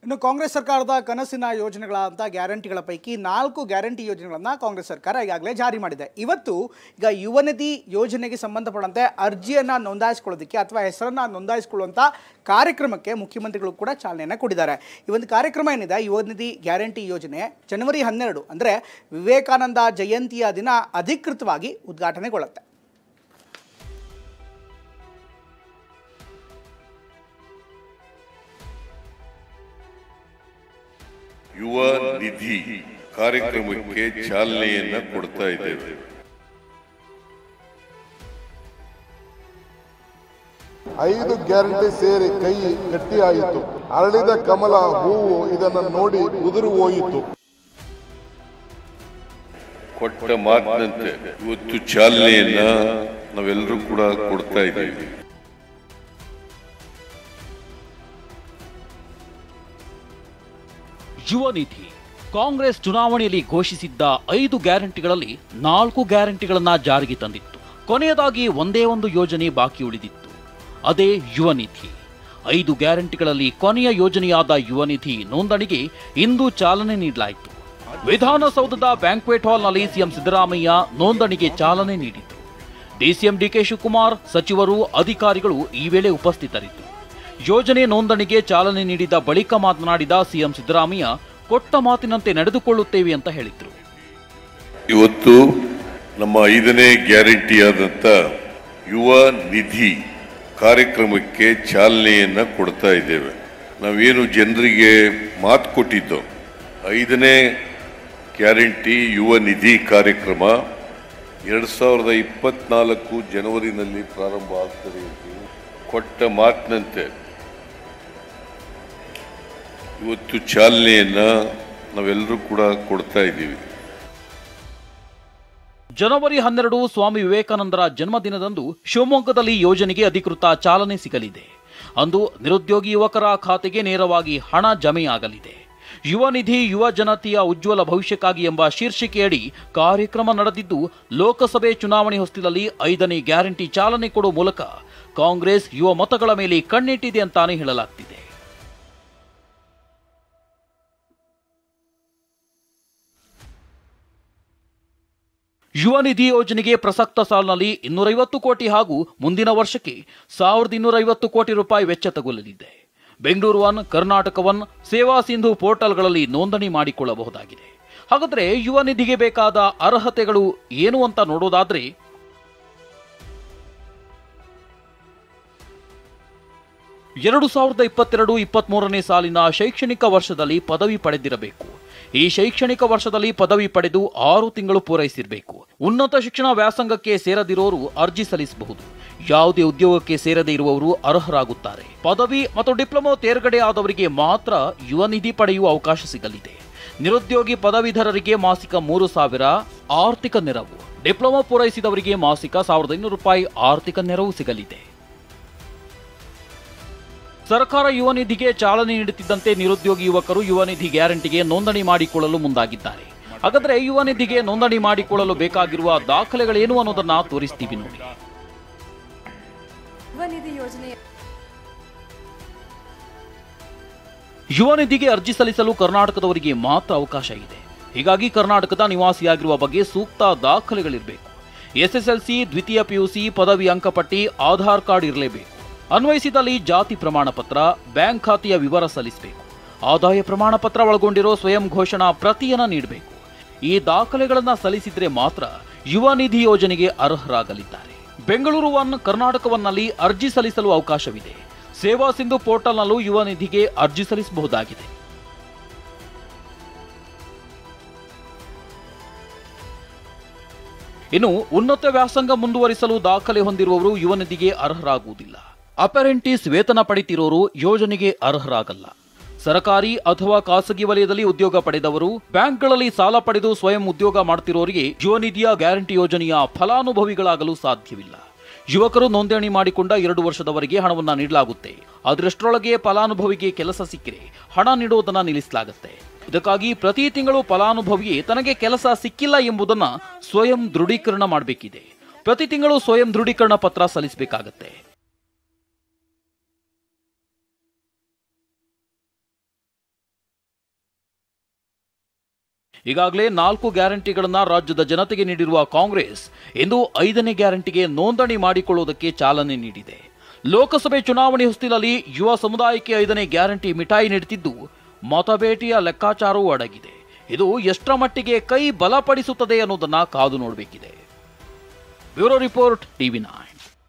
ಇನ್ನು ಕಾಂಗ್ರೆಸ್ ಸರ್ಕಾರದ ಕನಸಿನ ಯೋಜನೆಗಳಾದಂಥ ಗ್ಯಾರಂಟಿಗಳ ಪೈಕಿ 4 ಗ್ಯಾರಂಟಿ ಯೋಜನೆಗಳನ್ನು ಕಾಂಗ್ರೆಸ್ ಸರ್ಕಾರ ಈಗಾಗಲೇ ಜಾರಿ ಮಾಡಿದೆ. ಇವತ್ತು ಈಗ ಯುವ ನಿಧಿ ಯೋಜನೆಗೆ ಸಂಬಂಧಪಟ್ಟಂತೆ ಅರ್ಜಿಯನ್ನು ನೋಂದಾಯಿಸಿಕೊಳ್ಳೋದಕ್ಕೆ ಅಥವಾ ಹೆಸರನ್ನು ನೋಂದಾಯಿಸಿಕೊಳ್ಳುವಂಥ ಕಾರ್ಯಕ್ರಮಕ್ಕೆ ಮುಖ್ಯಮಂತ್ರಿಗಳು ಕೂಡ ಚಾಲನೆಯನ್ನು ಕೊಟ್ಟಿದ್ದಾರೆ. ಈ ಒಂದು ಕಾರ್ಯಕ್ರಮ ಏನಿದೆ ಯುವ ನಿಧಿ ಗ್ಯಾರಂಟಿ ಯೋಜನೆ ಜನವರಿ 12 ಅಂದರೆ ವಿವೇಕಾನಂದ ಜಯಂತಿಯ ದಿನ ಅಧಿಕೃತವಾಗಿ ಉದ್ಘಾಟನೆಗೊಳ್ಳುತ್ತೆ. ಯುವ ನಿಧಿ ಕಾರ್ಯಕ್ರಮಕ್ಕೆ ಚಾಲನೆಯನ್ನ ಕೊಡ್ತಾ ಇದ್ದೇವೆ. ಐದು ಗ್ಯಾರಂಟಿ ಸೇರಿ ಕೈ ಗಟ್ಟಿಯಾಯಿತು. ಅರಳಿದ ಕಮಲ ಹೂವು ಇದನ್ನು ನೋಡಿ ಉದುರು ಹೋಯಿತು. ಕೊಟ್ಟ ಮಾತಿನಂತೆ ಇವತ್ತು ಚಾಲನೆಯನ್ನ ನಾವೆಲ್ಲರೂ ಕೂಡ ಕೊಡ್ತಾ ಇದ್ದೇವೆ. ಯುವ ನಿಧಿ ಕಾಂಗ್ರೆಸ್ ಚುನಾವಣೆಯಲ್ಲಿ ಘೋಷಿಸಿದ್ದ 5 ಗ್ಯಾರಂಟಿಗಳಲ್ಲಿ 4 ಗ್ಯಾರಂಟಿಗಳನ್ನ ಜಾರಿಗೆ ತಂದಿತ್ತು. ಕೊನೆಯದಾಗಿ ಒಂದೇ ಒಂದು ಯೋಜನೆ ಬಾಕಿ ಉಳಿದಿತ್ತು, ಅದೇ ಯುವ ನಿಧಿ. 5 ಗ್ಯಾರಂಟಿಗಳಲ್ಲಿ ಕೊನೆಯ ಯೋಜನೆಯಾದ ಯುವ ನಿಧಿ ನೋಂದಣಿಗೆ ಇಂದು ಚಾಲನೆ ನೀಡಲಾಯಿತು. ವಿಧಾನಸೌಧದ ಬ್ಯಾಂಕ್ವೆಟ್ ಹಾಲ್ನಲ್ಲಿ ಸಿಎಂ ಸಿದ್ದರಾಮಯ್ಯ ನೋಂದಣಿಗೆ ಚಾಲನೆ ನೀಡಿದರು. ಡಿಸಿಎಂ ಡಿಕೆ ಶಿವಕುಮಾರ್, ಸಚಿವರು, ಅಧಿಕಾರಿಗಳು ಈ ವೇಳೆ ಉಪಸ್ಥಿತರಿದ್ದರು. ಯೋಜನೆ ನೋಂದಣಿಗೆ ಚಾಲನೆ ನೀಡಿದ ಬಳಿಕ ಮಾತನಾಡಿದ ಸಿಎಂ ಸಿದ್ದರಾಮಯ್ಯ, ಕೊಟ್ಟ ಮಾತಿನಂತೆ ನಡೆದುಕೊಳ್ಳುತ್ತೇವೆ ಅಂತ ಹೇಳಿದ್ರು. ಇವತ್ತು ನಮ್ಮ 5ನೇ ಗ್ಯಾರಂಟಿಯಾದಂತ ಯುವ ನಿಧಿ ಕಾರ್ಯಕ್ರಮಕ್ಕೆ ಚಾಲನೆಯನ್ನ ಕೊಡ್ತಾ ಇದ್ದೇವೆ. ನಾವೇನು ಜನರಿಗೆ ಮಾತು ಕೊಟ್ಟಿದ್ದೋ 5ನೇ ಗ್ಯಾರಂಟಿ ಯುವ ನಿಧಿ ಕಾರ್ಯಕ್ರಮ 2024 ಜನವರಿನಲ್ಲಿ ಪ್ರಾರಂಭ ಆಗ್ತದೆ ಅಂತ ಕೊಟ್ಟ ಮಾತಿನಂತೆ ಇವತ್ತು ಚಾಲನೆಯನ್ನ ನಾವೆಲ್ಲರೂ ಕೂಡ ಕೊಡ್ತಾ ಇದ್ದೀವಿ. ಜನವರಿ 12 ಸ್ವಾಮಿ ವಿವೇಕಾನಂದರ ಜನ್ಮದಿನದಂದು ಶಿವಮೊಗ್ಗದಲ್ಲಿ ಯೋಜನೆಗೆ ಅಧಿಕೃತ ಚಾಲನೆ ಸಿಗಲಿದೆ. ಅಂದು ನಿರುದ್ಯೋಗಿ ಯುವಕರ ಖಾತೆಗೆ ನೇರವಾಗಿ ಹಣ ಜಮೆಯಾಗಲಿದೆ. ಯುವ ನಿಧಿ ಯುವ ಜನತೆಯ ಉಜ್ವಲ ಭವಿಷ್ಯಕ್ಕಾಗಿ ಎಂಬ ಶೀರ್ಷಿಕೆಯಡಿ ಕಾರ್ಯಕ್ರಮ ನಡೆದಿದ್ದು, ಲೋಕಸಭೆ ಚುನಾವಣೆ ಹೊಸ್ತಿಲಲ್ಲಿ 5ನೇ ಗ್ಯಾರಂಟಿ ಚಾಲನೆ ಕೊಡುವ ಮೂಲಕ ಕಾಂಗ್ರೆಸ್ ಯುವ ಮತಗಳ ಮೇಲೆ ಕಣ್ಣಿಟ್ಟಿದೆ ಅಂತಾನೆ ಹೇಳಲಾಗ್ತಿದೆ. ಯುವ ನಿಧಿ ಯೋಜನೆಗೆ ಪ್ರಸಕ್ತ ಸಾಲಿನಲ್ಲಿ 250 ಕೋಟಿ ಹಾಗೂ ಮುಂದಿನ ವರ್ಷಕ್ಕೆ 1250 ಕೋಟಿ ರೂಪಾಯಿ ವೆಚ್ಚ ತಗುಲಲಿದೆ. ಬೆಂಗಳೂರು ಒನ್, ಕರ್ನಾಟಕ ಒನ್, ಸೇವಾ ಸಿಂಧು ಪೋರ್ಟಲ್ಗಳಲ್ಲಿ ನೋಂದಣಿ ಮಾಡಿಕೊಳ್ಳಬಹುದಾಗಿದೆ. ಹಾಗಾದರೆ ಯುವ ನಿಧಿಗೆ ಬೇಕಾದ ಅರ್ಹತೆಗಳು ಏನು ಅಂತ ನೋಡೋದಾದ್ರೆ, ಎರಡು 2022-23ನೇ ಸಾಲಿನ ಶೈಕ್ಷಣಿಕ ವರ್ಷದಲ್ಲಿ ಪದವಿ ಪಡೆದಿರಬೇಕು. ಈ ಶೈಕ್ಷಣಿಕ ವರ್ಷದಲ್ಲಿ ಪದವಿ ಪಡೆದು 6 ತಿಂಗಳು ಪೂರೈಸಿರಬೇಕು. ಉನ್ನತ ಶಿಕ್ಷಣ ವ್ಯಾಸಂಗಕ್ಕೆ ಸೇರದಿರೋರು ಅರ್ಜಿ ಸಲ್ಲಿಸಬಹುದು. ಯಾವುದೇ ಉದ್ಯೋಗಕ್ಕೆ ಸೇರದೇ ಇರುವವರು ಅರ್ಹರಾಗುತ್ತಾರೆ. ಪದವಿ ಮತ್ತು ಡಿಪ್ಲೊಮಾ ತೇರ್ಗಡೆ ಆದವರಿಗೆ ಮಾತ್ರ ಯುವ ನಿಧಿ ಪಡೆಯುವ ಅವಕಾಶ ಸಿಗಲಿದೆ. ನಿರುದ್ಯೋಗಿ ಪದವೀಧರರಿಗೆ ಮಾಸಿಕ 3,000 ಆರ್ಥಿಕ ನೆರವು, ಡಿಪ್ಲೊಮಾ ಪೂರೈಸಿದವರಿಗೆ ಮಾಸಿಕ 1,500 ರೂಪಾಯಿ ಆರ್ಥಿಕ ನೆರವು ಸಿಗಲಿದೆ. ಸರ್ಕಾರ ಯುವ ನಿಧಿಗೆ ಚಾಲನೆ ನೀಡುತ್ತಿದ್ದಂತೆ ನಿರುದ್ಯೋಗಿ ಯುವಕರು ಯುವ ನಿಧಿ ಗ್ಯಾರಂಟಿಗೆ ನೋಂದಣಿ ಮಾಡಿಕೊಳ್ಳಲು ಮುಂದಾಗಿದ್ದಾರೆ. ಹಾಗಾದರೆ ಯುವ ನಿಧಿಗೆ ನೋಂದಣಿ ಮಾಡಿಕೊಳ್ಳಲು ಬೇಕಾಗಿರುವ ದಾಖಲೆಗಳೇನು ಅನ್ನೋದನ್ನ ತೋರಿಸ್ತೀವಿ ನೋಡಿ. ಯುವ ನಿಧಿಗೆ ಅರ್ಜಿ ಸಲ್ಲಿಸಲು ಕರ್ನಾಟಕದವರಿಗೆ ಮಾತ್ರ ಅವಕಾಶ ಇದೆ. ಹೀಗಾಗಿ ಕರ್ನಾಟಕದ ನಿವಾಸಿಯಾಗಿರುವ ಬಗ್ಗೆ ಸೂಕ್ತ ದಾಖಲೆಗಳಿರಬೇಕು. SSLC, ದ್ವಿತೀಯ PUC, ಪದವಿ ಅಂಕಪಟ್ಟಿ, ಆಧಾರ್ ಕಾರ್ಡ್ ಇರಲೇಬೇಕು. ಅನ್ವಯಿಸಿದಲ್ಲಿ ಜಾತಿ ಪ್ರಮಾಣ ಪತ್ರ, ಬ್ಯಾಂಕ್ ಖಾತೆಯ ವಿವರ ಸಲ್ಲಿಸಬೇಕು. ಆದಾಯ ಪ್ರಮಾಣ ಪತ್ರ ಒಳಗೊಂಡಿರೋ ಸ್ವಯಂ ಘೋಷಣಾ ಪ್ರತಿಯನ್ನ ನೀಡಬೇಕು. ಈ ದಾಖಲೆಗಳನ್ನು ಸಲ್ಲಿಸಿದ್ರೆ ಮಾತ್ರ ಯುವ ನಿಧಿ ಯೋಜನೆಗೆ ಅರ್ಹರಾಗಲಿದ್ದಾರೆ. ಬೆಂಗಳೂರು ಒನ್, ಕರ್ನಾಟಕ ಒನ್ನಲ್ಲಿ ಅರ್ಜಿ ಸಲ್ಲಿಸಲು ಅವಕಾಶವಿದೆ. ಸೇವಾ ಸಿಂಧು ಪೋರ್ಟಲ್ನಲ್ಲೂ ಯುವ ನಿಧಿಗೆ ಅರ್ಜಿ ಸಲ್ಲಿಸಬಹುದಾಗಿದೆ. ಇನ್ನು ಉನ್ನತ ವ್ಯಾಸಂಗ ಮುಂದುವರಿಸಲು ದಾಖಲೆ ಹೊಂದಿರುವವರು ಯುವ ನಿಧಿಗೆ ಅರ್ಹರಾಗುವುದಿಲ್ಲ. ಅಪರೆಂಟಿಸ್ ವೇತನ ಪಡೆಯುತ್ತಿರೋರು ಯೋಜನೆಗೆ ಅರ್ಹರಾಗಲ್ಲ. ಸರ್ಕಾರಿ ಅಥವಾ ಖಾಸಗಿ ವಲಯದಲ್ಲಿ ಉದ್ಯೋಗ ಪಡೆದವರು, ಬ್ಯಾಂಕ್ಗಳಲ್ಲಿ ಸಾಲ ಪಡೆದು ಸ್ವಯಂ ಉದ್ಯೋಗ ಮಾಡುತ್ತಿರೋರಿಗೆ ಯುವ ನಿಧಿಯ ಗ್ಯಾರಂಟಿ ಯೋಜನೆಯ ಫಲಾನುಭವಿಗಳಾಗಲು ಸಾಧ್ಯವಿಲ್ಲ. ಯುವಕರು ನೋಂದಣಿ ಮಾಡಿಕೊಂಡ 2 ವರ್ಷದವರೆಗೆ ಹಣವನ್ನು ನೀಡಲಾಗುತ್ತೆ. ಅದರಷ್ಟರೊಳಗೆ ಫಲಾನುಭವಿಗೆ ಕೆಲಸ ಸಿಕ್ಕರೆ ಹಣ ನೀಡುವುದನ್ನು ನಿಲ್ಲಿಸಲಾಗುತ್ತೆ. ಇದಕ್ಕಾಗಿ ಪ್ರತಿ ತಿಂಗಳು ಫಲಾನುಭವಿಗೆ ತನಗೆ ಕೆಲಸ ಸಿಕ್ಕಿಲ್ಲ ಎಂಬುದನ್ನು ಸ್ವಯಂ ದೃಢೀಕರಣ ಮಾಡಬೇಕಿದೆ. ಪ್ರತಿ ತಿಂಗಳು ಸ್ವಯಂ ದೃಢೀಕರಣ ಪತ್ರ ಸಲ್ಲಿಸಬೇಕಾಗುತ್ತೆ. ಈಗಾಗಲೇ 4 ಗ್ಯಾರಂಟಿಗಳನ್ನ ರಾಜ್ಯದ ಜನತೆಗೆ ನೀಡಿರುವ ಕಾಂಗ್ರೆಸ್ ಇಂದು 5ನೇ ಗ್ಯಾರಂಟಿಗೆ ನೋಂದಣಿ ಮಾಡಿಕೊಳ್ಳುವುದಕ್ಕೆ ಚಾಲನೆ ನೀಡಿದೆ. ಲೋಕಸಭೆ ಚುನಾವಣೆ ಹೊಸ್ತಿಲಲ್ಲಿ ಯುವ ಸಮುದಾಯಕ್ಕೆ 5ನೇ ಗ್ಯಾರಂಟಿ ಮಿಠಾಯಿ ನೀಡುತ್ತಿದ್ದು ಮತಬೇಟೆಯ ಲೆಕ್ಕಾಚಾರವೂ ಅಡಗಿದೆ. ಇದು ಎಷ್ಟರ ಮಟ್ಟಿಗೆ ಕೈ ಬಲಪಡಿಸುತ್ತದೆ ಅನ್ನೋದನ್ನ ಕಾದು ನೋಡಬೇಕಿದೆ. Bureau report, TV9.